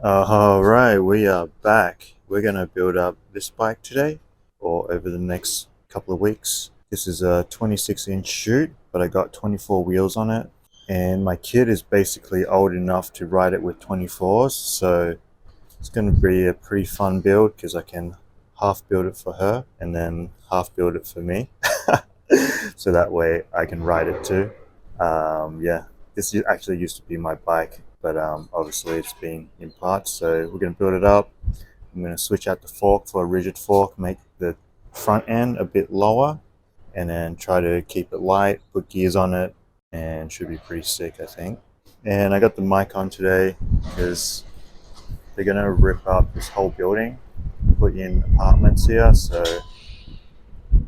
Alright, we are back. We're gonna build up this bike today, or over the next couple of weeks. This is a 26-inch chute, but I got 24 wheels on it. And my kid is basically old enough to ride it with 24s, so it's gonna be a pretty fun build because I can half build it for her and then half build it for me. So that way I can ride it too. Yeah, this actually used to be my bike, but obviously it's been in parts, so we're going to build it up. I'm going to switch out the fork for a rigid fork, make the front end a bit lower, and then try to keep it light, put gears on it, and should be pretty sick, I think. And I got the mic on today because they're going to rip up this whole building, put in apartments here, so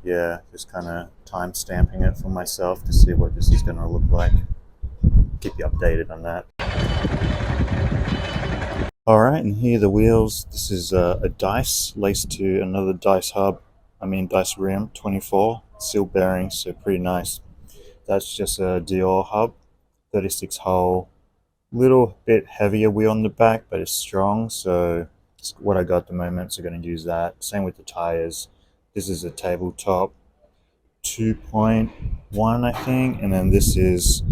yeah, just kind of time stamping it for myself to see what this is going to look like. Keep you updated on that. Alright, and here are the wheels. This is a dice laced to another dice dice rim, 24, seal bearings, so pretty nice. That's just a Dior hub, 36 hole, little bit heavier wheel on the back, but it's strong, so it's what I got at the moment, so going to use that. Same with the tires. This is a tabletop 2.1, I think, and then this is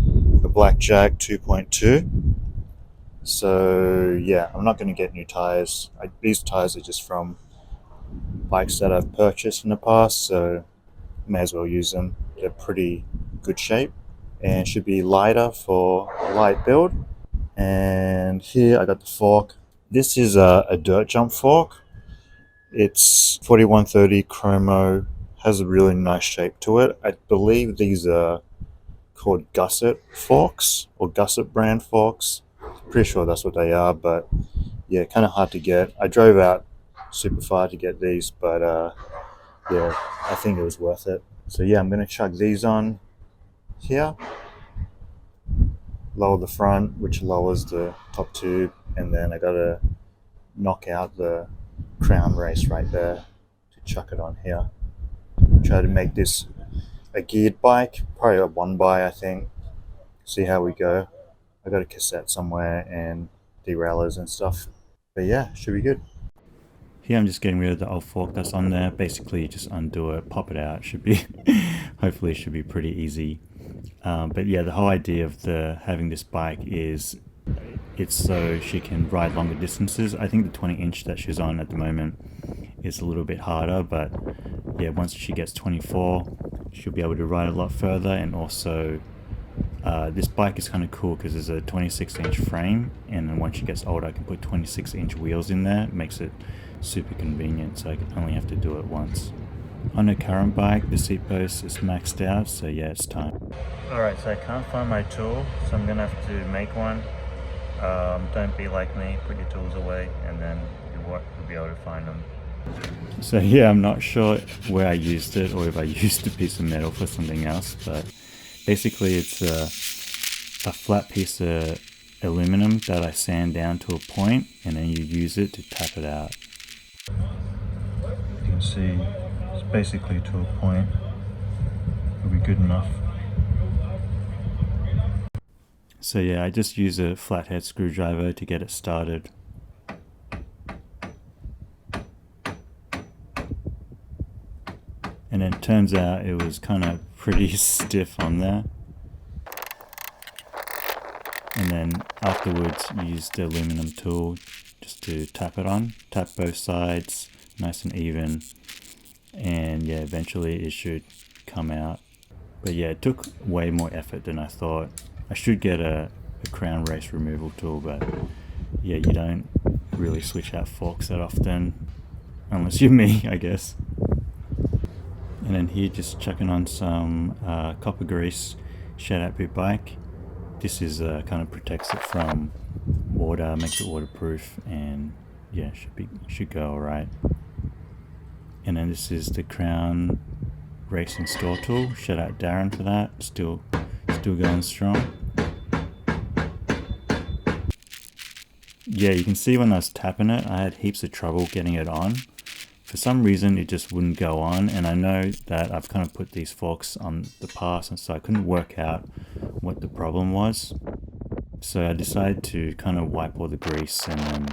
a blackjack 2.2. So yeah, I'm not going to get new tires. These tires are just from bikes that I've purchased in the past, so may as well use them. They're pretty good shape and should be lighter for a light build. And here I got the fork. This is a dirt jump fork. It's 4130 chromo, has a really nice shape to it. I believe these are called gusset forks or gusset brand forks. Pretty sure that's what they are, but yeah, kind of hard to get. I drove out super far to get these, but yeah, I think it was worth it. So yeah, I'm going to chuck these on here, lower the front, which lowers the top tube, and then I got to knock out the crown race right there to chuck it on here. Try to make this a geared bike, probably a one by, I think. See how we go. I got a cassette somewhere and derailleurs and stuff. But yeah, should be good. Here I'm just getting rid of the old fork that's on there. Basically, just undo it, pop it out. Should be, hopefully, should be pretty easy. But yeah, the whole idea of having this bike is it's so she can ride longer distances. I think the 20-inch that she's on at the moment is a little bit harder, but yeah, once she gets 24, she'll be able to ride a lot further. And also, this bike is kind of cool because there's a 26-inch frame, and then once she gets older, I can put 26-inch wheels in there. It makes it super convenient, so I only have to do it once. On the current bike, the seat post is maxed out, so yeah, it's time. Alright, so I can't find my tool, so I'm gonna have to make one. Don't be like me, put your tools away, and then you'll be able to find them. So yeah, I'm not sure where I used it, or if I used a piece of metal for something else, but basically it's a flat piece of aluminum that I sand down to a point, and then you use it to tap it out. You can see it's basically to a point. It'll be good enough. So yeah, I just use a flathead screwdriver to get it started. And it turns out it was kind of pretty stiff on there. And then afterwards use the aluminum tool just to tap it on. Tap both sides, nice and even. And yeah, eventually it should come out. But yeah, it took way more effort than I thought. I should get a crown race removal tool, but yeah, you don't really switch out forks that often. Unless you're me, I guess. And then here just chucking on some copper grease, shed out bit bike. This is kind of protects it from water, makes it waterproof, and yeah, should go alright. And then this is the crown race install tool. Shout out Darren for that. Still going strong. Yeah, you can see when I was tapping it, I had heaps of trouble getting it on. For some reason, it just wouldn't go on, and I know that I've kind of put these forks on the past, and so I couldn't work out what the problem was. So I decided to kind of wipe all the grease and then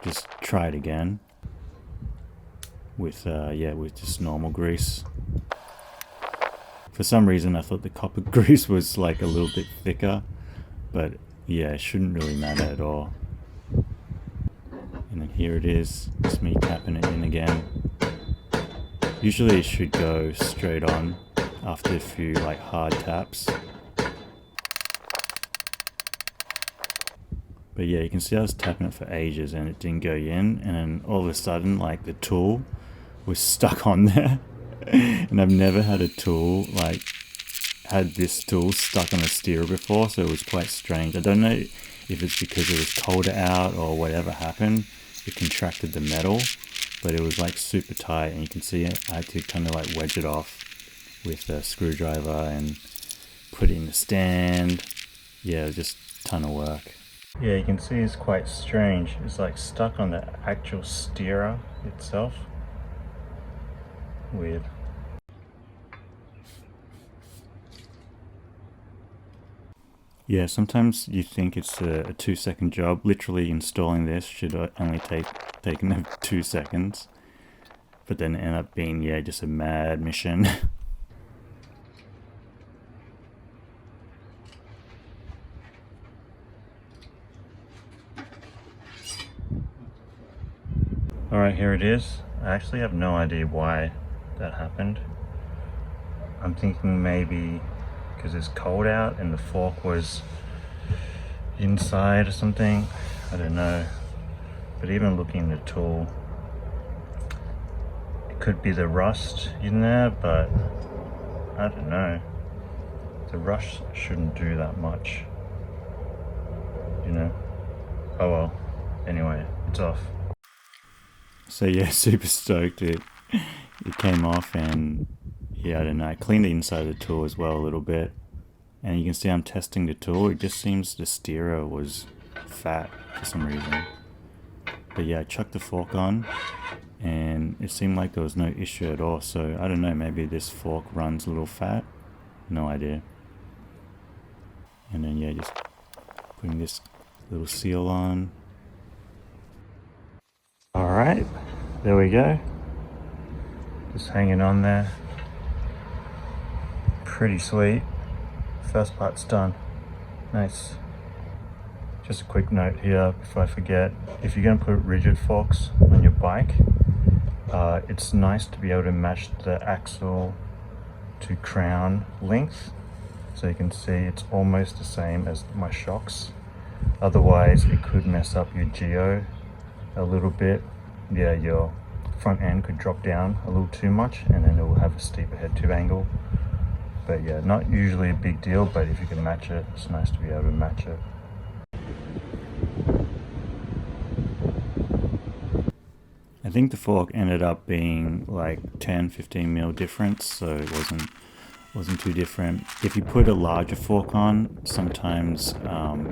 just try it again with with just normal grease. For some reason I thought the copper grease was like a little bit thicker, but yeah, it shouldn't really matter at all. And then here it is, just me tapping it in again. Usually it should go straight on after a few like hard taps. But yeah, you can see I was tapping it for ages and it didn't go in, and then all of a sudden like the tool was stuck on there. And I've never had a tool like had this tool stuck on a steerer before, so it was quite strange. I don't know if it's because it was colder out or whatever happened. It contracted the metal, but it was like super tight, and you can see I had to kind of like wedge it off with a screwdriver and put it in the stand. Yeah, it was just a ton of work. Yeah, you can see it's quite strange. It's like stuck on the actual steerer itself. Weird. Yeah, sometimes you think it's a 2-second job. Literally installing this should only take 2 seconds. But then it ended up being, yeah, just a mad mission. Alright, here it is. I actually have no idea why that happened. I'm thinking maybe because it's cold out and the fork was inside or something. I don't know. But even looking at the tool, it could be the rust in there, but I don't know. The rust shouldn't do that much, you know? Oh well. Anyway, it's off. So yeah, super stoked. It came off, and yeah, I don't know. I cleaned the inside of the tool as well a little bit, and you can see I'm testing the tool. It just seems the steerer was fat for some reason. But yeah, I chucked the fork on, and it seemed like there was no issue at all. So I don't know, maybe this fork runs a little fat. No idea. And then yeah, just putting this little seal on. Alright, there we go. Just hanging on there. Pretty sweet. First part's done. Nice. Just a quick note here before I forget. If you're going to put rigid forks on your bike, it's nice to be able to match the axle to crown length. So you can see it's almost the same as my shocks. Otherwise it could mess up your geo a little bit. Yeah, your front end could drop down a little too much, and then it will have a steeper head tube angle. But yeah, not usually a big deal, but if you can match it, it's nice to be able to match it. I think the fork ended up being like 10-15 mil difference, so it wasn't too different. If you put a larger fork on, sometimes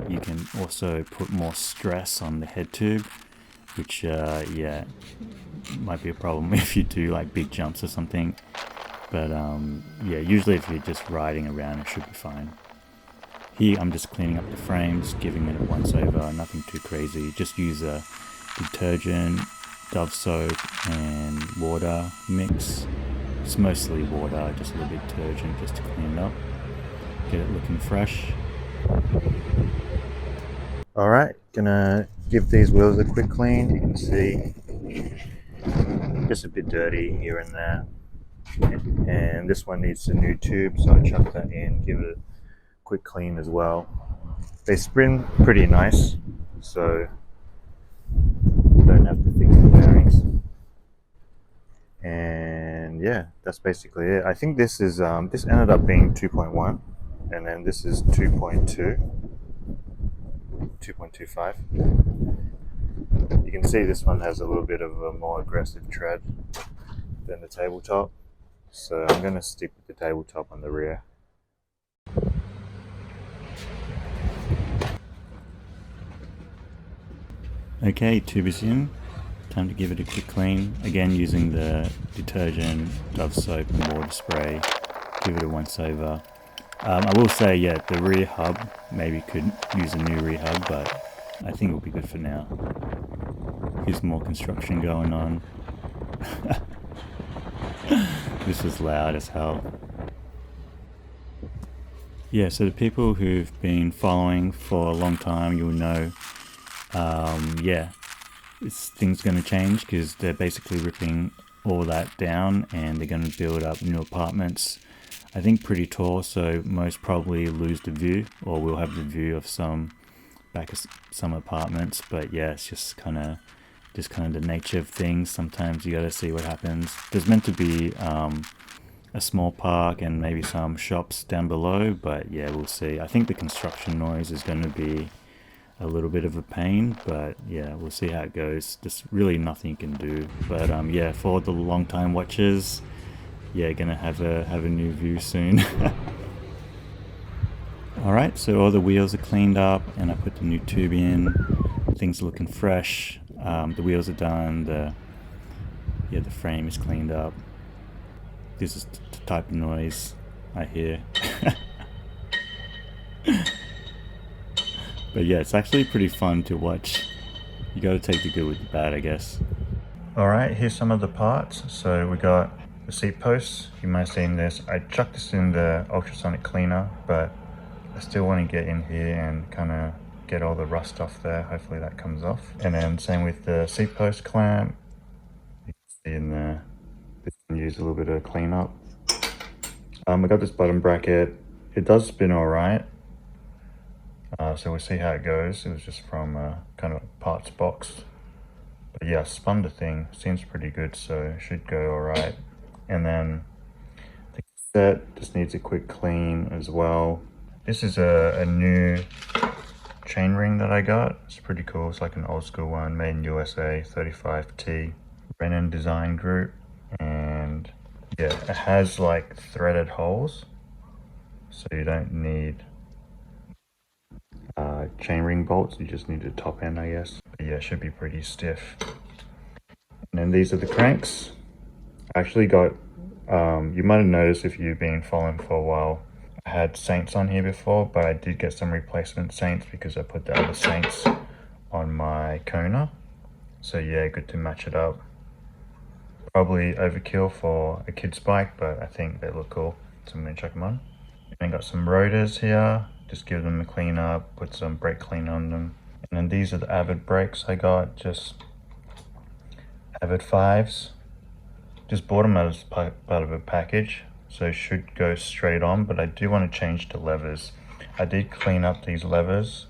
you can also put more stress on the head tube, which yeah, might be a problem if you do like big jumps or something. But yeah, usually if you're just riding around, it should be fine. Here I'm just cleaning up the frames, giving it a once over, nothing too crazy. Just use a detergent, Dove soap and water mix. It's mostly water, just a little bit of detergent just to clean it up, get it looking fresh. Alright, gonna give these wheels a quick clean. You can see just a bit dirty here and there. And this one needs a new tube, so I chuck that in, give it a quick clean as well. They spin pretty nice, so don't have to fix the bearings. And yeah, that's basically it. I think this is this ended up being 2.1, and then this is 2.25. You can see this one has a little bit of a more aggressive tread than the tabletop, so I'm going to stick with the tabletop on the rear. Okay, tube is in. Time to give it a quick clean. Again, using the detergent, Dove soap and water spray. Give it a once over. I will say, yeah, the rear hub maybe could use a new rear hub, but I think it'll be good for now. There's more construction going on. This is loud as hell. Yeah, so the people who've been following for a long time, you'll know, yeah, things going to change because they're basically ripping all that down and they're going to build up new apartments. I think pretty tall, so most probably lose the view, or we'll have the view of some apartments. But yeah, it's just kind of the nature of things. Sometimes you got to see what happens. There's meant to be a small park and maybe some shops down below, but yeah, we'll see. I think the construction noise is going to be a little bit of a pain, but yeah, we'll see how it goes. There's really nothing you can do, but yeah, for the long time watchers, yeah, gonna have a new view soon. All right, so all the wheels are cleaned up and I put the new tube in. Things are looking fresh. The wheels are done. The frame is cleaned up. This is the type of noise I hear. But yeah, it's actually pretty fun to watch. You gotta take the good with the bad, I guess. Alright, here's some of the parts. So we got the seat posts. You might have seen this. I chucked this in the ultrasonic cleaner, but I still want to get in here and kind of get all the rust off there. Hopefully that comes off. And then same with the seat post clamp. You can see in there, this can use a little bit of cleanup. I got this bottom bracket. It does spin alright. So we'll see how it goes. It was just from a kind of parts box. But yeah, spun the thing. Seems pretty good, so it should go alright. And then the cassette just needs a quick clean as well. This is a new chain ring that I got. It's pretty cool. It's like an old school one, made in USA, 35T. Brennan Design Group. And yeah, it has like threaded holes, so you don't need chain ring bolts. You just need the top end, I guess. But yeah, it should be pretty stiff. And then these are the cranks. I actually got, you might have noticed if you've been following for a while, I had Saints on here before, but I did get some replacement Saints because I put the other Saints on my Kona. So yeah, good to match it up. Probably overkill for a kid's bike, but I think they look cool, so I'm gonna check them on. And got some rotors here, just give them a clean up, put some brake clean on them. And then these are the Avid brakes I got, just Avid 5s. Just bought them as part of a package, so it should go straight on, but I do want to change the levers. I did clean up these levers,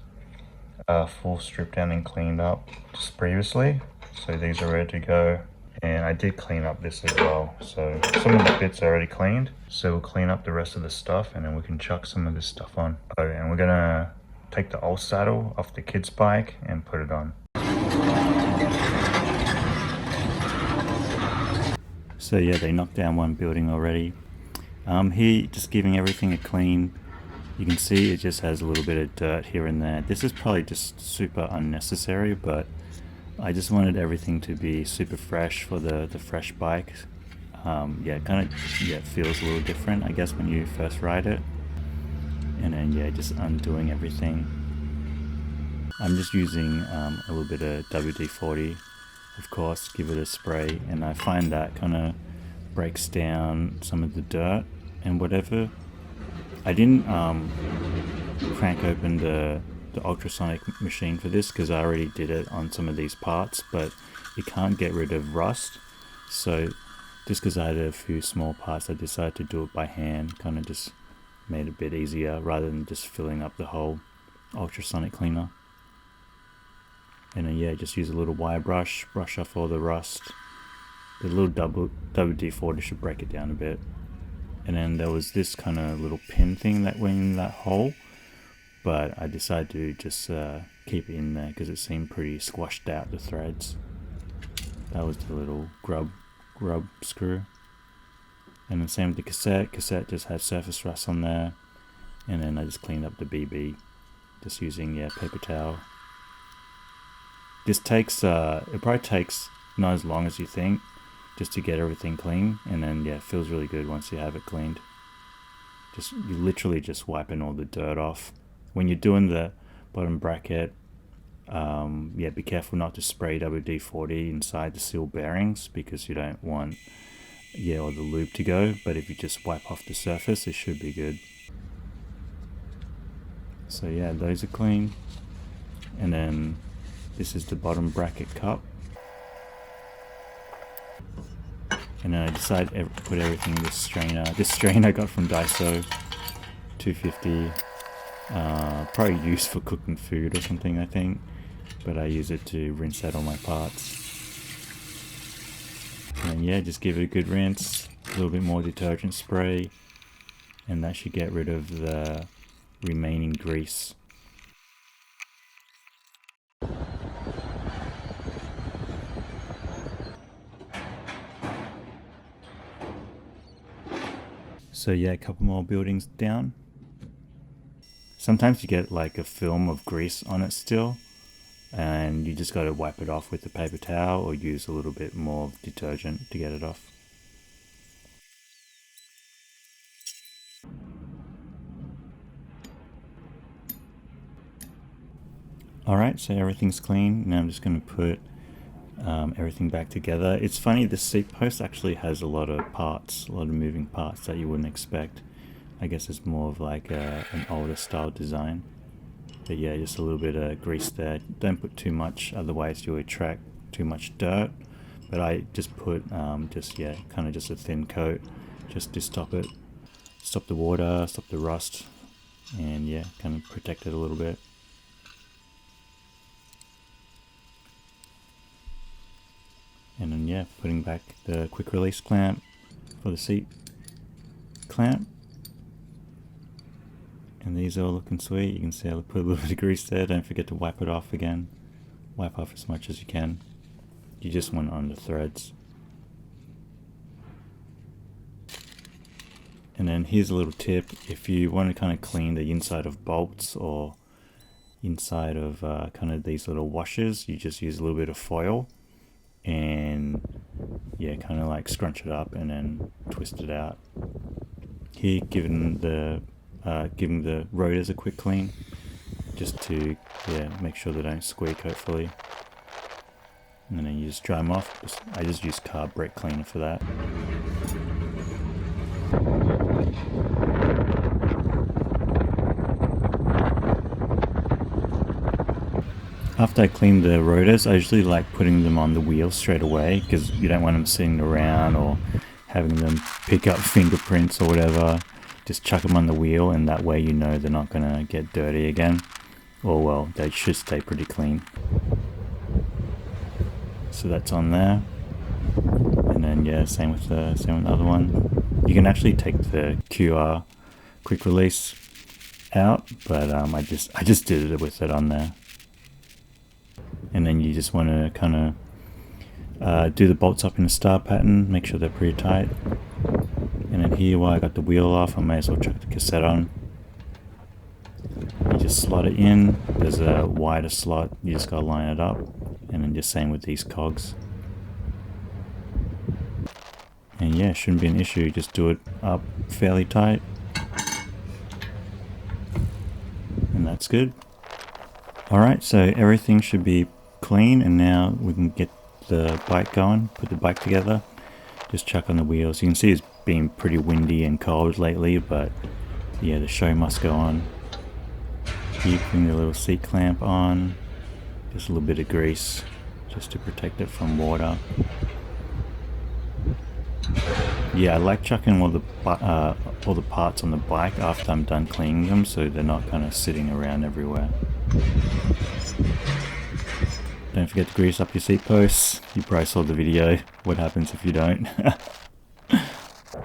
full stripped down and cleaned up just previously, so these are ready to go. And I did clean up this as well, so some of the bits are already cleaned, so we'll clean up the rest of the stuff and then we can chuck some of this stuff on. Oh, and we're gonna take the old saddle off the kid's bike and put it on. So yeah, they knocked down one building already. Here, just giving everything a clean. You can see it just has a little bit of dirt here and there. This is probably just super unnecessary, but I just wanted everything to be super fresh for the fresh bike. Yeah, kind of, yeah, it feels a little different, I guess, when you first ride it. And then yeah, just undoing everything. I'm just using a little bit of WD-40, of course, give it a spray, and I find that kind of breaks down some of the dirt and whatever. I didn't crank open the ultrasonic machine for this because I already did it on some of these parts, but it can't get rid of rust. So just because I had a few small parts, I decided to do it by hand. Kind of just made it a bit easier rather than just filling up the whole ultrasonic cleaner. And then yeah, just use a little wire brush off all the rust. The little WD-40 should break it down a bit. And then there was this kind of little pin thing that went in that hole, but I decided to just keep it in there because it seemed pretty squashed out, the threads. That was the little grub screw. And then same with the cassette. Cassette just had surface rust on there. And then I just cleaned up the BB, just using paper towel. This takes, it probably takes not as long as you think, just to get everything clean. And then yeah, it feels really good once you have it cleaned. You literally just wiping all the dirt off. When you're doing the bottom bracket, Yeah, be careful not to spray WD-40 inside the seal bearings because you don't want all the lube to go, but if you just wipe off the surface it should be good. So yeah, those are clean. And then this is the bottom bracket cup. And then I decided to put everything in this strainer. This strainer I got from Daiso, $2.50. Probably used for cooking food or something, I think. But I use it to rinse out all my parts. And yeah, just give it a good rinse. A little bit more detergent spray. And that should get rid of the remaining grease. So yeah, a couple more buildings down. Sometimes you get like a film of grease on it still, and you just got to wipe it off with a paper towel or use a little bit more detergent to get it off. Alright, so everything's clean. Now I'm just going to put everything back together. It's funny, the seat post actually has a lot of parts, a lot of moving parts that you wouldn't expect. I guess it's more of like an older style design. But yeah, just a little bit of grease there. Don't put too much, otherwise you'll attract too much dirt. But I just put kind of just a thin coat, just to stop it, stop the water, stop the rust, and yeah, kind of protect it a little bit. And then yeah, putting back the quick release clamp for the seat clamp. And these are all looking sweet. You can see I put a little bit of grease there. Don't forget to wipe it off again. Wipe off as much as you can. You just want it on the threads. And then here's a little tip. If you want to kind of clean the inside of bolts or inside of kind of these little washers, you just use a little bit of foil and yeah, kind of like scrunch it up and then twist it out. Here, giving the rotors a quick clean, just to make sure they don't squeak, hopefully. And then you just dry them off. I just use carb brake cleaner for that. After I clean the rotors, I usually like putting them on the wheel straight away because you don't want them sitting around or having them pick up fingerprints or whatever. Just chuck them on the wheel, and that way you know they're not going to get dirty again. Or well, they should stay pretty clean. So that's on there. And then yeah, same with the other one. You can actually take the QR quick release out, but I just did it with it on there. And then you just want to kind of do the bolts up in a star pattern, make sure they're pretty tight. And then here, while I got the wheel off, I may as well chuck the cassette on. You just slot it in. There's a wider slot, you just gotta line it up. And then just same with these cogs. And yeah, shouldn't be an issue, just do it up fairly tight. And that's good. Alright, so everything should be clean, and now we can get the bike going, put the bike together. Just chuck on the wheels. You can see it's been pretty windy and cold lately, but yeah, the show must go on. Keeping the little seat clamp on. Just a little bit of grease, just to protect it from water. Yeah, I like chucking all the parts on the bike after I'm done cleaning them, so they're not kind of sitting around everywhere. Don't forget to grease up your seat posts. You probably saw the video. What happens if you don't?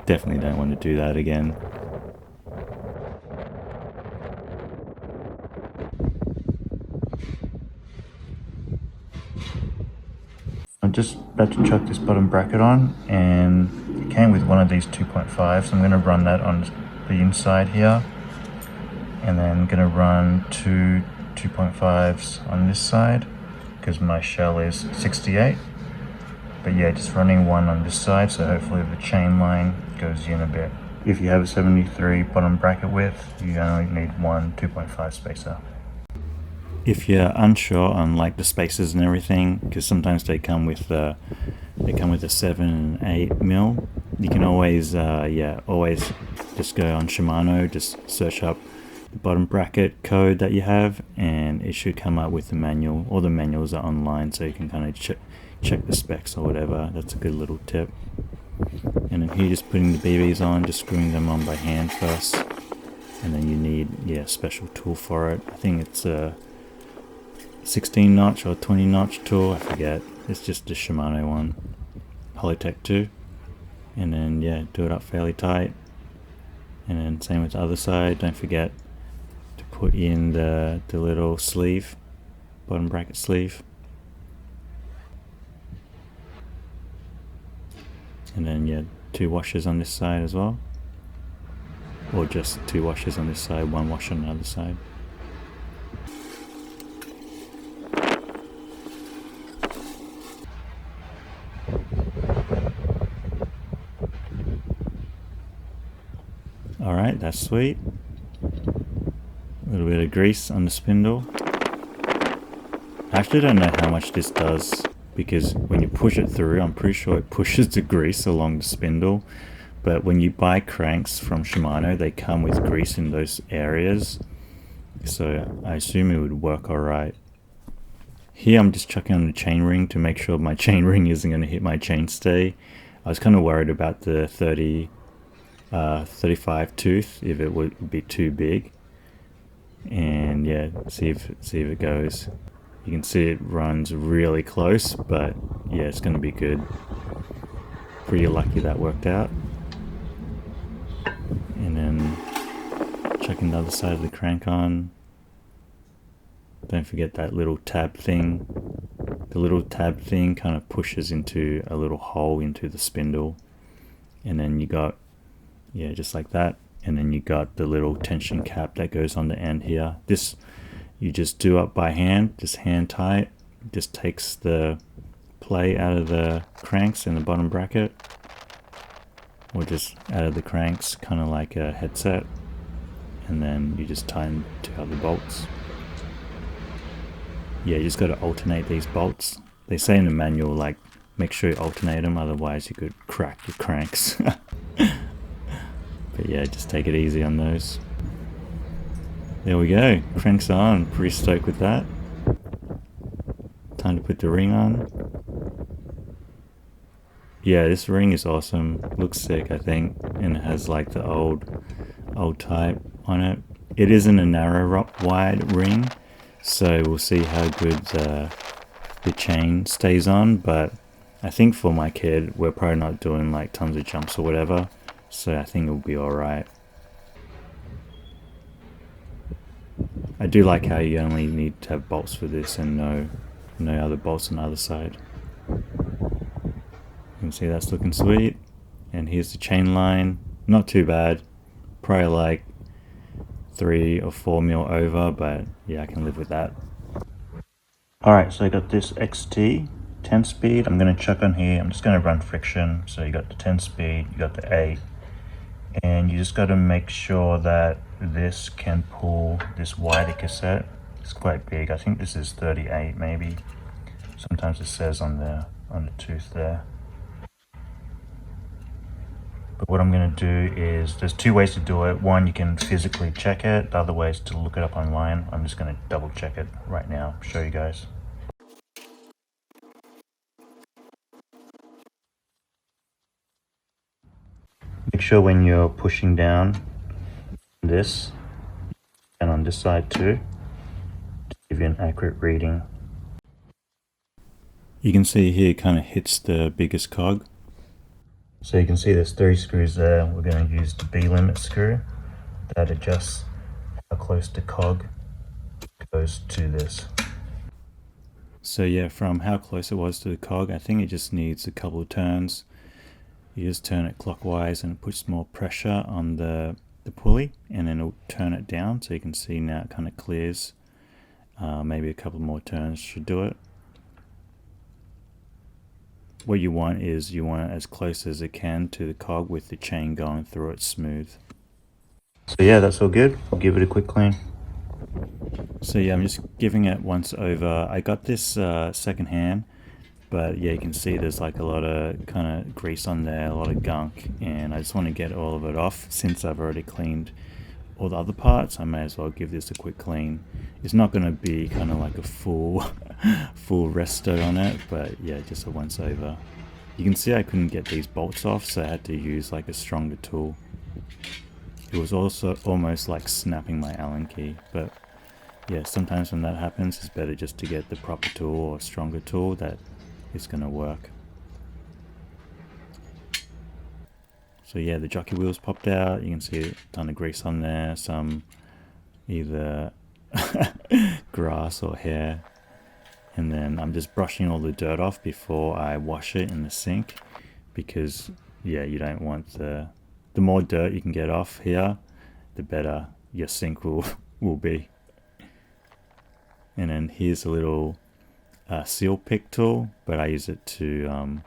Definitely don't want to do that again. I'm just about to chuck this bottom bracket on, and it came with one of these 2.5s. So I'm going to run that on the inside here, and then I'm going to run two 2.5s on this side because my shell is 68. But yeah, just running one on this side, so hopefully the chain line goes in a bit. If you have a 73 bottom bracket width, you only need one 2.5 spacer. If you're unsure on like the spaces and everything, because sometimes they come with a 7 and 8 mil, you can always always just go on Shimano, just search up the bottom bracket code that you have, and it should come up with the manual. All the manuals are online, so you can kind of check the specs or whatever. That's a good little tip. And then here, just putting the BBs on, just screwing them on by hand first, and then you need a special tool for it. I think it's a 16 notch or 20 notch tool, I forget. It's just the Shimano one, Polytech 2. And then do it up fairly tight, and then same with the other side. Don't forget to put in the little sleeve, bottom bracket sleeve, and then 2 washers on this side as well, or just 2 washers on this side, 1 washer on the other side. Alright, that's sweet. A little bit of grease on the spindle. I actually don't know how much this does, because when you push it through, I'm pretty sure it pushes the grease along the spindle. But when you buy cranks from Shimano, they come with grease in those areas, so I assume it would work alright. Here I'm just chucking on the chain ring to make sure my chain ring isn't going to hit my chainstay. I was kind of worried about the 35 tooth, if it would be too big. And see if it goes. You can see it runs really close, but it's going to be good. Pretty lucky that worked out. And then checking the other side of the crank on. Don't forget that little tab thing. The little tab thing kind of pushes into a little hole into the spindle, and then you got just like that. And then you got the little tension cap that goes on the end here. This you just do up by hand, just hand tight. Just takes the play out of the cranks in the bottom bracket, or just out of the cranks, kind of like a headset. And then you just tighten 2 other bolts. You just got to alternate these bolts. They say in the manual, like, make sure you alternate them, otherwise you could crack your cranks. But just take it easy on those. There we go, cranks on. Pretty stoked with that. Time to put the ring on. This ring is awesome. Looks sick, I think, and it has like the old type on it. It isn't a narrow wide ring, so we'll see how good the chain stays on. But I think for my kid, we're probably not doing like tons of jumps or whatever, so I think it'll be alright. I do like how you only need to have bolts for this and no other bolts on the other side. You can see that's looking sweet. And here's the chain line. Not too bad. Probably like 3 or 4 mil over, but I can live with that. Alright, so I got this XT 10 speed. I'm going to chuck on here. I'm just going to run friction. So you got the 10 speed, you got the 8. And you just got to make sure that this can pull this wider cassette. It's quite big. I think this is 38 maybe. Sometimes it says on the tooth there. But what I'm going to do is, there's 2 ways to do it. One, you can physically check it. The other way is to look it up online. I'm just going to double check it right now, show you guys. Make sure when you're pushing down this, and on this side too, to give you an accurate reading. You can see here it kind of hits the biggest cog. So you can see there's 3 screws there. We're going to use the B limit screw that adjusts how close the cog goes to this. So from how close it was to the cog, I think it just needs a couple of turns. You just turn it clockwise and it puts more pressure on the pulley, and then it'll turn it down. So you can see now it kind of clears. Maybe a couple more turns should do it. What you want is it as close as it can to the cog with the chain going through it smooth. So that's all good. I'll give it a quick clean. So yeah, I'm just giving it once over. I got this second hand, but yeah, you can see there's like a lot of kind of grease on there, a lot of gunk, and I just want to get all of it off. Since I've already cleaned all the other parts, I may as well give this a quick clean. It's not going to be kind of like a full full resto on it, but yeah, just a once over. You can see I couldn't get these bolts off, so I had to use like a stronger tool. It was also almost like snapping my Allen key, but yeah, sometimes when that happens, it's better just to get the proper tool or stronger tool that is going to work. So yeah, the jockey wheels popped out. You can see a ton of grease on there, some either grass or hair. And then I'm just brushing all the dirt off before I wash it in the sink, because yeah, you don't want the more dirt you can get off here, the better your sink will be. And then here's a little seal pick tool, but I use it to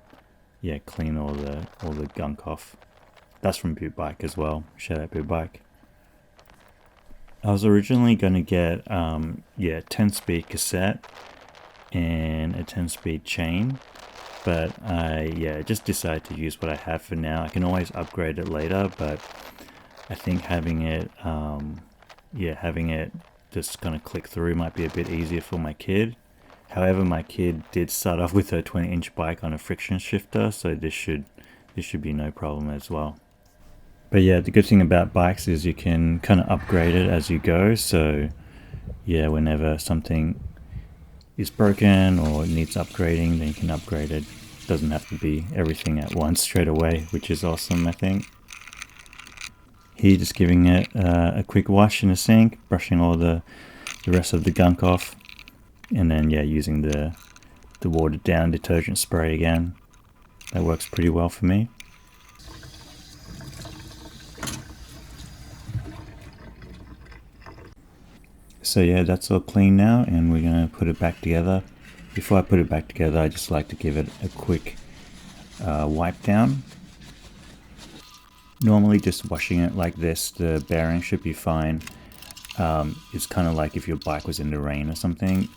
yeah, clean all the gunk off. That's from Boot Bike as well. Shout out Boot Bike. I was originally going to get yeah, 10-speed cassette and a 10-speed chain, but I just decided to use what I have for now. I can always upgrade it later, but I think having it having it just kind of click through might be a bit easier for my kid. However, my kid did start off with a 20-inch bike on a friction shifter, so this should be no problem as well. But yeah, the good thing about bikes is you can kind of upgrade it as you go. So yeah, whenever something is broken or needs upgrading, then you can upgrade it. Doesn't have to be everything at once straight away, which is awesome, I think. Here, just giving it a quick wash in the sink, brushing all the rest of the gunk off, and then yeah, using the watered down detergent spray again. That works pretty well for me. So yeah, that's all clean now, and we're going to put it back together. Before I put it back together, I just like to give it a quick wipe down. Normally just washing it like this, the bearing should be fine. It's kind of like if your bike was in the rain or something.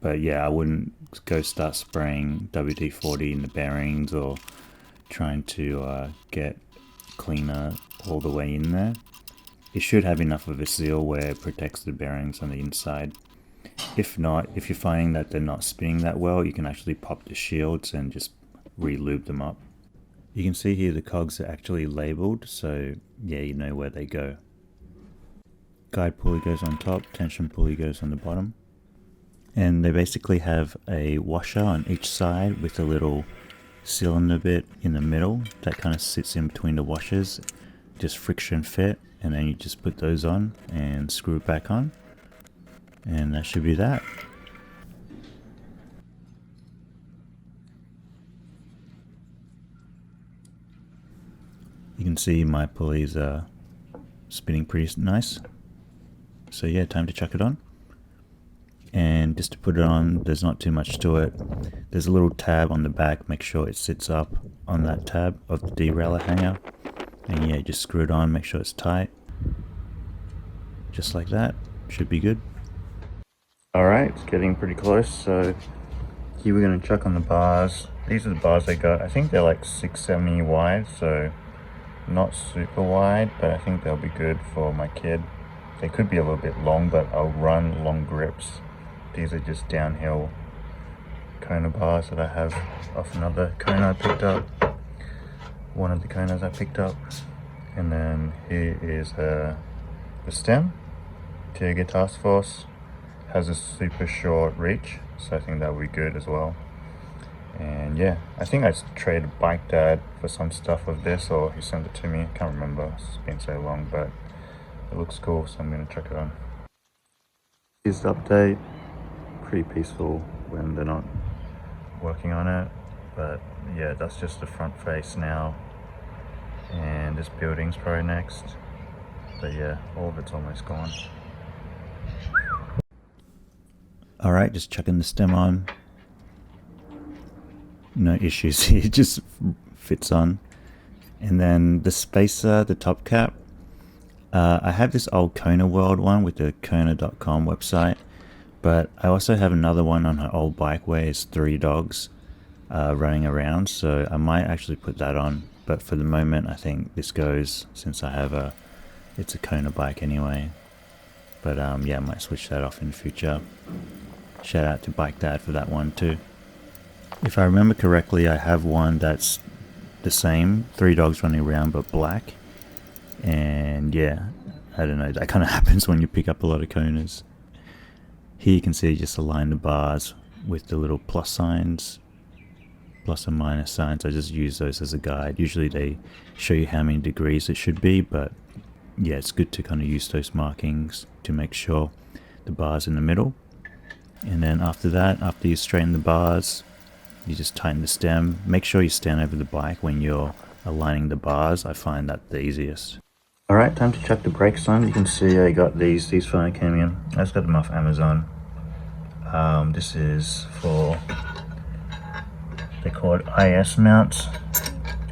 But yeah, I wouldn't go start spraying WD-40 in the bearings or trying to get cleaner all the way in there. It should have enough of a seal where it protects the bearings on the inside. If not, if you're finding that they're not spinning that well, you can actually pop the shields and just re-lube them up. You can see here the cogs are actually labeled, so yeah, you know where they go. Guide pulley goes on top, tension pulley goes on the bottom. And they basically have a washer on each side with a little cylinder bit in the middle that kind of sits in between the washers, just friction fit, and then you just put those on and screw it back on, and that should be that. You can see my pulleys are spinning pretty nice. So yeah, time to chuck it on. And just to put it on, there's not too much to it. There's a little tab on the back, make sure it sits up on that tab of the derailleur hanger. And yeah, just screw it on, make sure it's tight. Just like that, should be good. Alright, it's getting pretty close, so here we're going to chuck on the bars. These are the bars I got. I think they're like 670 wide, so not super wide, but I think they'll be good for my kid. They could be a little bit long, but I'll run long grips. These are just downhill Kona bars that I have off another Kona I picked up. One of the Konas I picked up. And then here is the stem. Tiger Task Force has a super short reach, so I think that would be good as well. And yeah, I think I traded Bike Dad for some stuff with this, or he sent it to me. I can't remember, it's been so long, but it looks cool, so I'm going to check it on. Here's the update. Pretty peaceful when they're not working on it, but yeah, that's just the front face now, and this building's probably next, but yeah, all of it's almost gone. Alright, just chucking the stem on. No issues, it just fits on. And then the spacer, the top cap, I have this old Kona World one with the Kona.com website, But I also have another one on her old bike where it's 3 dogs running around, so I might actually put that on. But for the moment, I think this goes, since I have it's a Kona bike anyway. But yeah, I might switch that off in the future. Shout out to Bike Dad for that one too. If I remember correctly, I have one that's the same, 3 dogs running around but black. And yeah, I don't know, that kind of happens when you pick up a lot of Konas. Here you can see just align the bars with the little plus signs, plus and minus signs. I just use those as a guide. Usually they show you how many degrees it should be, but yeah, it's good to kind of use those markings to make sure the bar's in the middle. And then after that, after you straighten the bars, you just tighten the stem. Make sure you stand over the bike when you're aligning the bars. I find that the easiest. Alright, time to chuck the brakes on. You can see I got these finally came in. I just got them off Amazon. This is for, they're called IS mounts,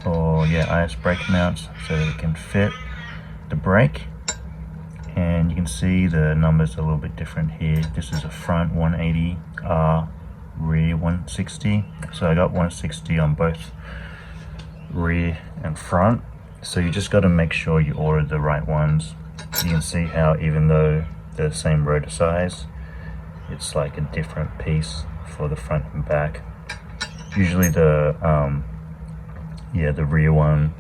or yeah, IS brake mounts, so it can fit the brake. And you can see the numbers are a little bit different here. This is a front 180, rear 160. So I got 160 on both rear and front. So you just got to make sure you order the right ones. You can see how even though they're the same rotor size, it's like a different piece for the front and back. Usually the rear one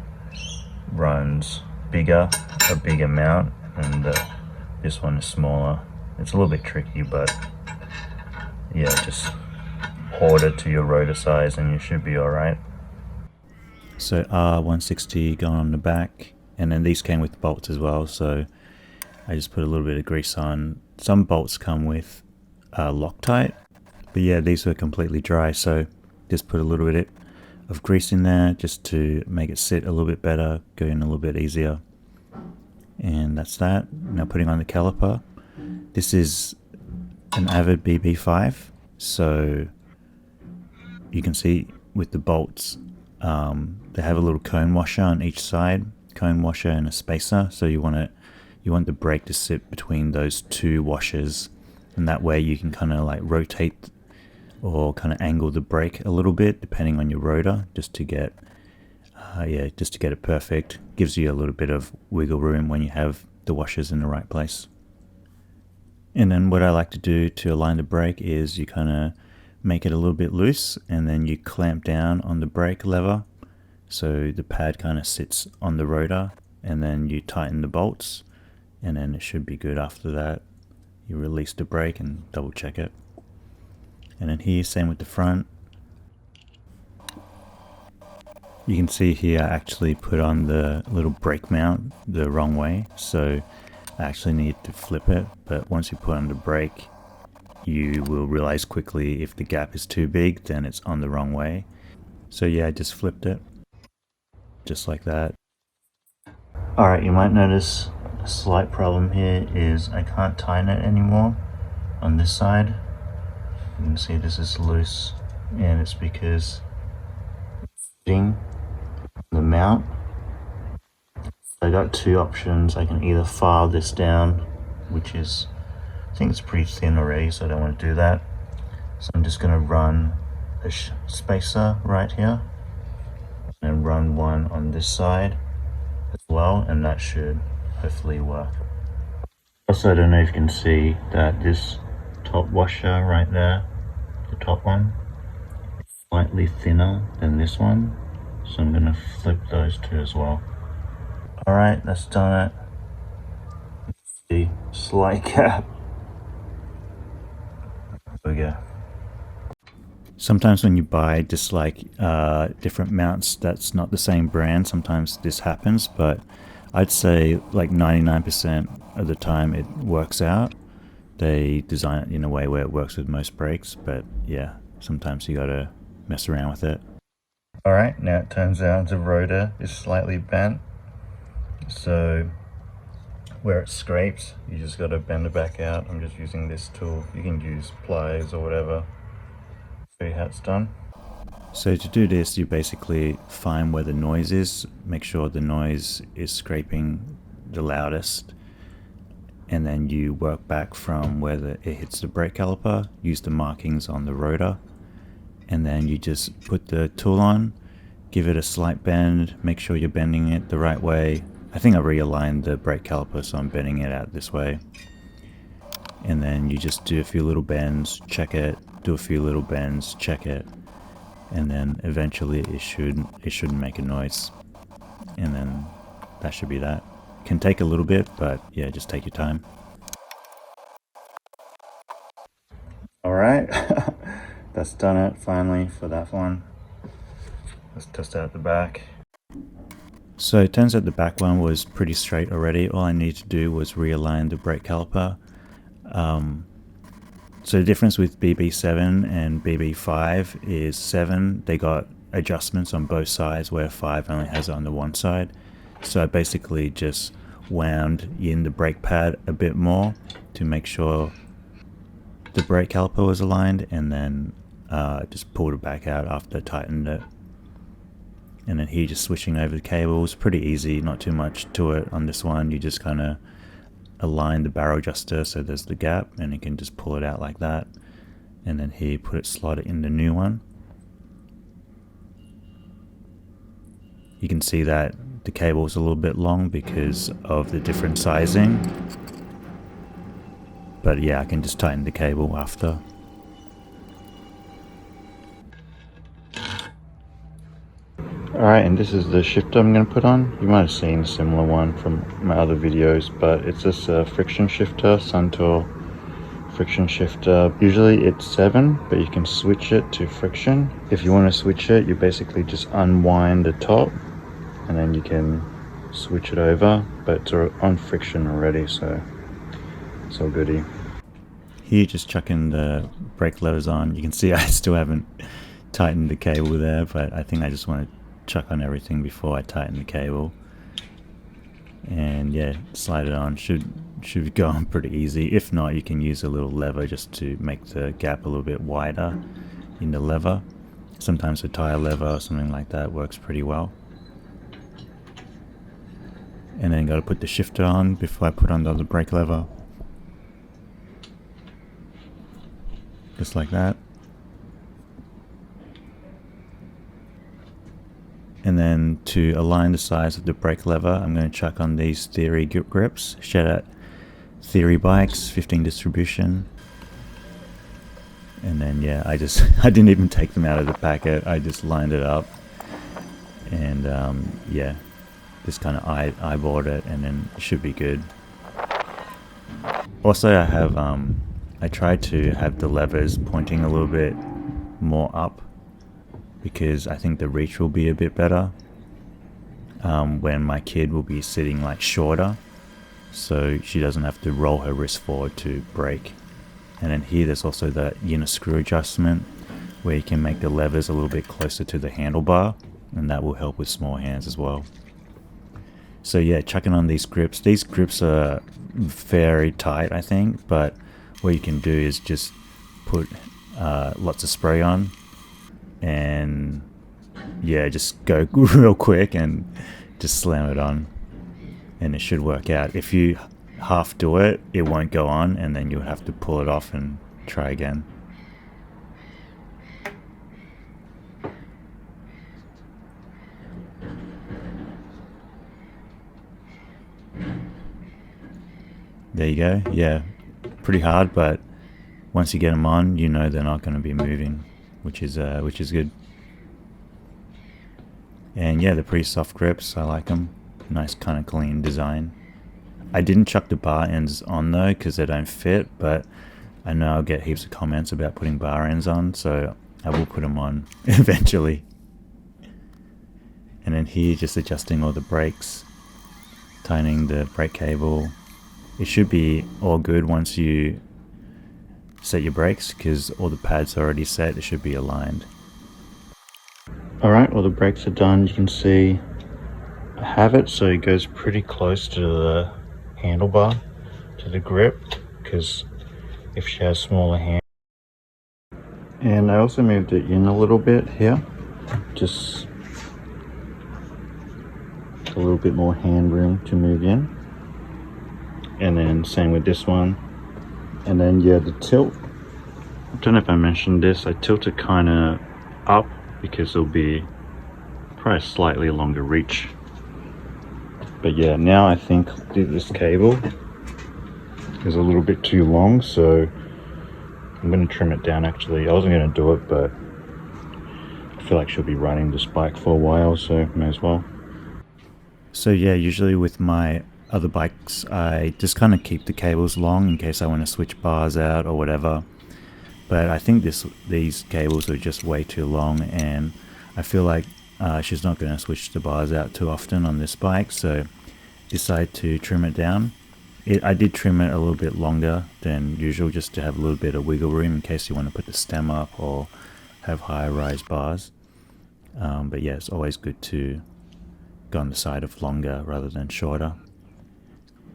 runs bigger, a bigger mount, and this one is smaller. It's a little bit tricky, but yeah, just order to your rotor size and you should be alright. So R160 going on the back, and then these came with bolts as well, so I just put a little bit of grease on. Some bolts come with Loctite, but yeah, these were completely dry, so just put a little bit of grease in there just to make it sit a little bit better, go in a little bit easier. And that's that. Now putting on the caliper. This is an Avid BB5, so you can see with the bolts, they have a little cone washer on each side, cone washer and a spacer. So you want the brake to sit between those 2 washers, and that way you can kind of like rotate or kind of angle the brake a little bit depending on your rotor, just to get it perfect. Gives you a little bit of wiggle room when you have the washers in the right place. And then what I like to do to align the brake is you kind of make it a little bit loose, and then you clamp down on the brake lever so the pad kind of sits on the rotor, and then you tighten the bolts, and then it should be good. After that, you release the brake and double check it. And then here, same with the front. You can see here I actually put on the little brake mount the wrong way, so I actually need to flip it. But once you put on the brake, you will realize quickly if the gap is too big, then it's on the wrong way. So yeah, I just flipped it, just like that. Alright, you might notice a slight problem here is I can't tighten it anymore on this side. You can see this is loose, and it's because it's fitting the mount. I got 2 options. I can either file this down, which is, I think it's pretty thin already, so I don't want to do that. So I'm just going to run a spacer right here and run one on this side as well, and that should hopefully work. Also, I don't know if you can see that this top washer right there, the top one, is slightly thinner than this one, so I'm going to flip those 2 as well. Alright, that's done it. The slight gap. There we go. Sometimes when you buy just like different mounts that's not the same brand, sometimes this happens, but I'd say like 99% of the time it works out. They design it in a way where it works with most brakes, but yeah, sometimes you gotta mess around with it. Alright, now it turns out the rotor is slightly bent, so where it scrapes, you just gotta bend it back out. I'm just using this tool. You can use pliers or whatever. Show you how it's done. So to do this, you basically find where the noise is, make sure the noise is scraping the loudest, and then you work back from where it hits the brake caliper, use the markings on the rotor, and then you just put the tool on, give it a slight bend, make sure you're bending it the right way. I think I realigned the brake caliper, so I'm bending it out this way. And then you just do a few little bends, check it, do a few little bends, check it, and then eventually it shouldn't make a noise. And then that should be that. Can take a little bit, but yeah, just take your time. Alright, that's done it finally for that one. Let's test out the back. So it turns out the back one was pretty straight already. All I needed to do was realign the brake caliper. So the difference with BB7 and BB5 is 7, they got adjustments on both sides, where 5 only has it on the one side. So I basically just wound in the brake pad a bit more to make sure the brake caliper was aligned, and then just pulled it back out after I tightened it. And then here, just switching over the cables, pretty easy, not too much to it on this one. You just kind of align the barrel adjuster so there's the gap, and you can just pull it out like that. And then here, slot it in the new one. You can see that the cable's a little bit long because of the different sizing. But yeah, I can just tighten the cable after. Alright, and this is the shifter I'm going to put on. You might have seen a similar one from my other videos, but it's just a friction shifter, Suntour friction shifter. Usually it's 7, but you can switch it to friction. If you want to switch it, you basically just unwind the top, and then you can switch it over, but it's on friction already, so it's all goody. Here, just chucking the brake levers on. You can see I still haven't tightened the cable there, but I think I just want to chuck on everything before I tighten the cable. And yeah, slide it on. Should go on pretty easy. If not, you can use a little lever just to make the gap a little bit wider in the lever. Sometimes a tire lever or something like that works pretty well. And then got to put the shifter on before I put on the other brake lever. Just like that. And then to align the size of the brake lever, I'm going to chuck on these Theory grips. Shout out Theory Bikes, 15 distribution. And then yeah, I didn't even take them out of the packet. I just lined it up. And yeah, just kind of eyeballed it, and then it should be good. Also, I tried to have the levers pointing a little bit more up, because I think the reach will be a bit better when my kid will be sitting like shorter, so she doesn't have to roll her wrist forward to brake. And then here there's also the inner screw adjustment, where you can make the levers a little bit closer to the handlebar, and that will help with small hands as well. So yeah, chucking on these grips. These grips are very tight, I think, but what you can do is just put lots of spray on, and yeah, just go real quick and just slam it on, and it should work out. If you half do it, it won't go on, and then you'll have to pull it off and try again. There you go. Yeah, pretty hard, but once you get them on, you know they're not going to be moving, which is good. And yeah, they're pretty soft grips. I like them. Nice kind of clean design. I didn't chuck the bar ends on though, because they don't fit, but I know I'll get heaps of comments about putting bar ends on, so I will put them on eventually. And then here, just adjusting all the brakes, tightening the brake cable. It should be all good once you set your brakes, because all the pads are already set. It should be aligned. Alright, all the brakes are done. You can see I have it so it goes pretty close to the handlebar, to the grip, because if she has smaller hands. And I also moved it in a little bit here, just a little bit more hand room to move in. and then same with this one. And then yeah, the tilt, I don't know if I mentioned this, I tilt it kind of up because it'll be probably slightly longer reach. But yeah, now I think this cable is a little bit too long, so I'm going to trim it down. Actually, I wasn't going to do it, but I feel like she'll be running this bike for a while, so may as well. So yeah, usually with my other bikes, I just kind of keep the cables long in case I want to switch bars out or whatever. But I think these cables are just way too long, and I feel like she's not going to switch the bars out too often on this bike, so decided to trim it down. I did trim it a little bit longer than usual just to have a little bit of wiggle room in case you want to put the stem up or have higher rise bars. But yeah, it's always good to go on the side of longer rather than shorter.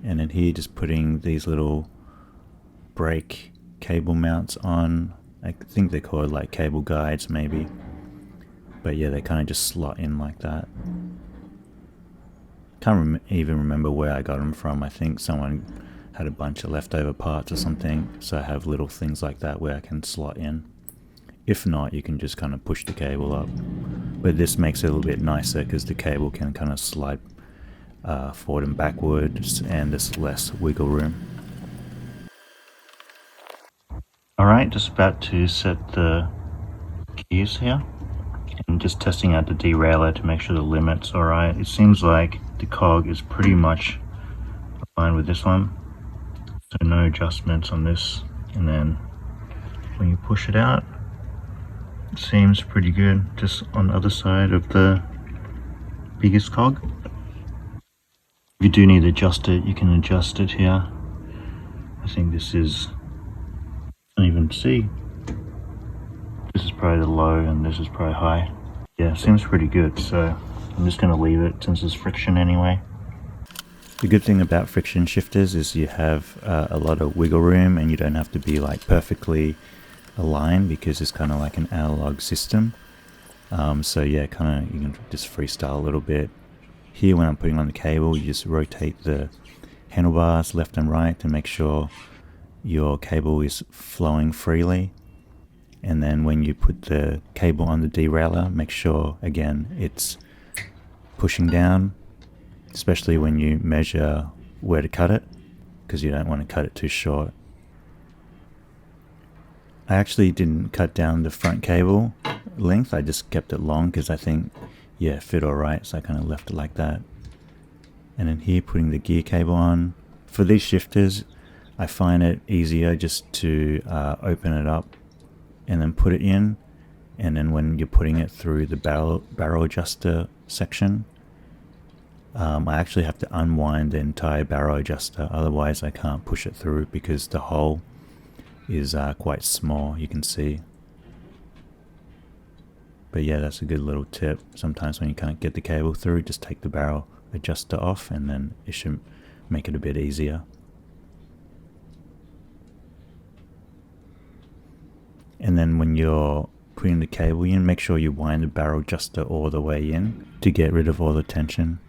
And then here, just putting these little brake cable mounts on. I think they're called like cable guides maybe. But yeah, they kind of just slot in like that. Can't even remember where I got them from. I think someone had a bunch of leftover parts or something, so I have little things like that where I can slot in. If not, you can just kind of push the cable up. But this makes it a little bit nicer because the cable can kind of slide forward and backwards, and there's less wiggle room. Alright, just about to set the gears here. And just testing out the derailleur to make sure the limit's alright. It seems like the cog is pretty much aligned with this one, so no adjustments on this. And then when you push it out, it seems pretty good, just on the other side of the biggest cog. If you do need to adjust it, you can adjust it here. I think this is, I can't even see. This is probably the low and this is probably high. Yeah, seems pretty good, so I'm just going to leave it since there's friction anyway. The good thing about friction shifters is you have a lot of wiggle room and you don't have to be like perfectly aligned because it's kind of like an analog system. So yeah, kind of you can just freestyle a little bit. Here when I'm putting on the cable, you just rotate the handlebars left and right to make sure your cable is flowing freely. And then when you put the cable on the derailleur, make sure again it's pushing down, especially when you measure where to cut it, because you don't want to cut it too short. I actually didn't cut down the front cable length, I just kept it long because I think, yeah, it fit alright, so I kind of left it like that. And then here, putting the gear cable on. For these shifters, I find it easier just to open it up and then put it in, and then when you're putting it through the barrel adjuster section, I actually have to unwind the entire barrel adjuster, otherwise I can't push it through because the hole is quite small, you can see. But yeah, that's a good little tip. Sometimes when you can't get the cable through, just take the barrel adjuster off and then it should make it a bit easier. And then when you're putting the cable in, make sure you wind the barrel adjuster all the way in to get rid of all the tension.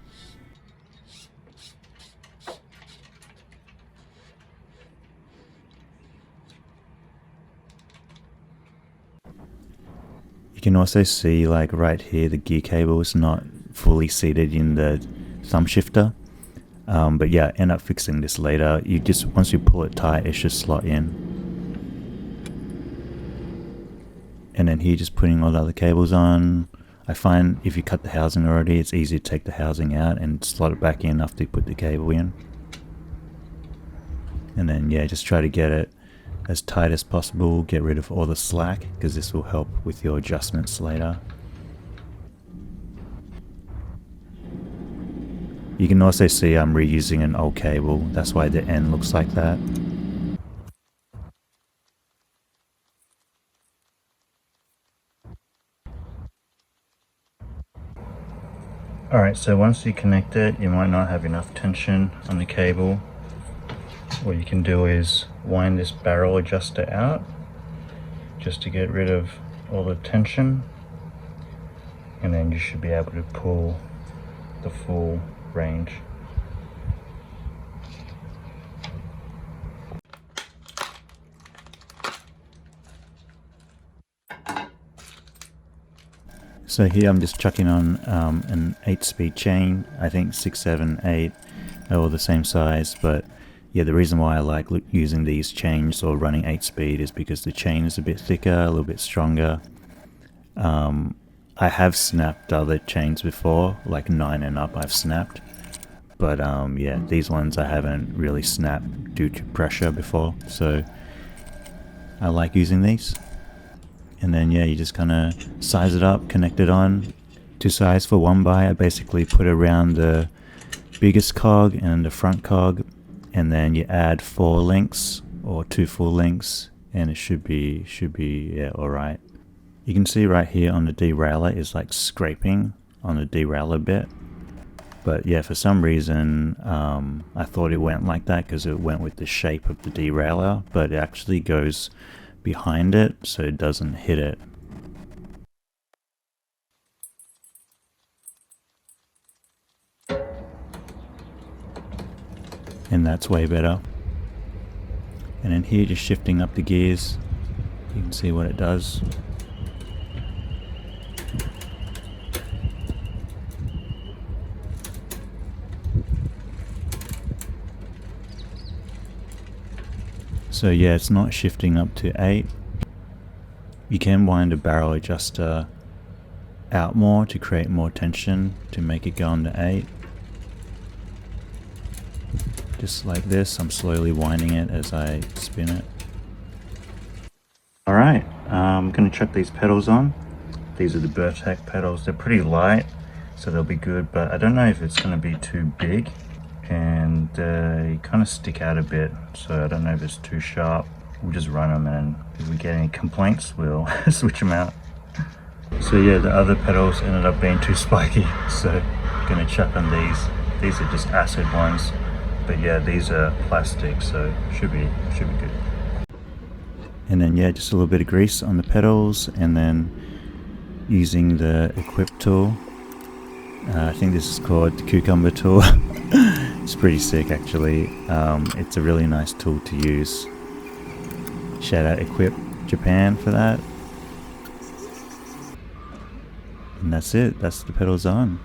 You can also see, like right here, the gear cable is not fully seated in the thumb shifter. But yeah, end up fixing this later. You just, once you pull it tight, it should slot in. And then here, just putting all the other cables on. I find if you cut the housing already, it's easy to take the housing out and slot it back in after you put the cable in. And then yeah, just try to get it as tight as possible, get rid of all the slack, because this will help with your adjustments later. You can also see I'm reusing an old cable, that's why the end looks like that. Alright, so once you connect it, you might not have enough tension on the cable. What you can do is wind this barrel adjuster out just to get rid of all the tension, and then you should be able to pull the full range. So here I'm just chucking on an 8-speed chain. I think 6, 7, 8 are all the same size, but yeah, the reason why I like using these chains or running 8-speed is because the chain is a bit thicker, a little bit stronger. I have snapped other chains before, like 9 and up I've snapped, but yeah, these ones I haven't really snapped due to pressure before, so I like using these. And then yeah, you just kind of size it up, connect it on. To size for 1x, I basically put around the biggest cog and the front cog, and then you add 4 links or 2 full links, and it should be yeah, alright. You can see right here on the derailleur is like scraping on the derailleur bit, but yeah, for some reason I thought it went like that because it went with the shape of the derailleur, but it actually goes behind it so it doesn't hit it. And that's way better. And then here, just shifting up the gears, you can see what it does. So yeah, it's not shifting up to 8. You can wind a barrel adjuster out more to create more tension to make it go on to 8. Just like this, I'm slowly winding it as I spin it. Alright, I'm going to chuck these pedals on. These are the Vertex pedals. They're pretty light, so they'll be good, but I don't know if it's going to be too big, and they kind of stick out a bit, so I don't know if it's too sharp. We'll just run them, and if we get any complaints, we'll switch them out. So yeah, the other pedals ended up being too spiky, so I'm going to chuck on these. These are just acid ones, but yeah, these are plastic, so should be good. And then yeah, just a little bit of grease on the pedals, and then using the equip tool. I think this is called the cucumber tool. It's pretty sick actually. It's a really nice tool to use. Shout out Equip Japan for that. And that's it, that's the pedals on.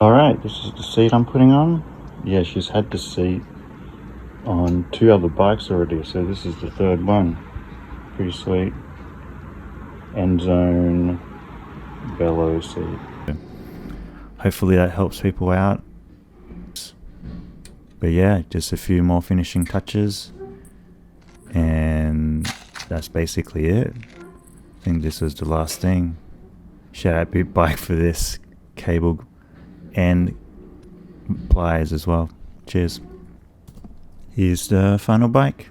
Alright, this is the seat I'm putting on. Yeah, she's had the seat on 2 other bikes already, so this is the 3rd one. Pretty sweet. End zone bellow seat. Hopefully that helps people out. But yeah, just a few more finishing touches, and that's basically it. I think this was the last thing. Shout out Big Bike for this cable and pliers as well. Cheers. Here's the final bike.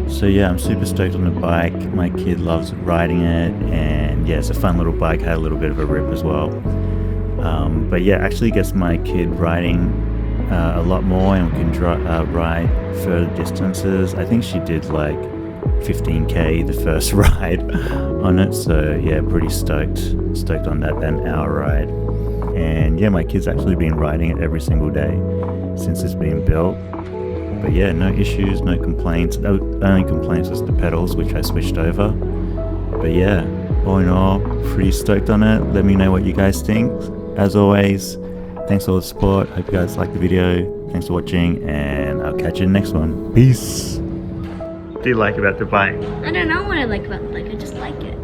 So yeah, I'm super stoked on the bike. My kid loves riding it, and yeah, it's a fun little bike. Had a little bit of a rip as well. But yeah, actually gets my kid riding a lot more, and we can ride further distances. I think she did like 15k the first ride on it, so yeah, pretty stoked on that an hour ride. And yeah, my kid's actually been riding it every single day since it's been built. But yeah, no issues, no complaints. The only complaints was the pedals, which I switched over. But yeah, all in all, pretty stoked on it. Let me know what you guys think. As always, thanks for all the support. Hope you guys liked the video. Thanks for watching, and I'll catch you in the next one. Peace. What do you like about the bike? I don't know what I like about the bike, I just like it.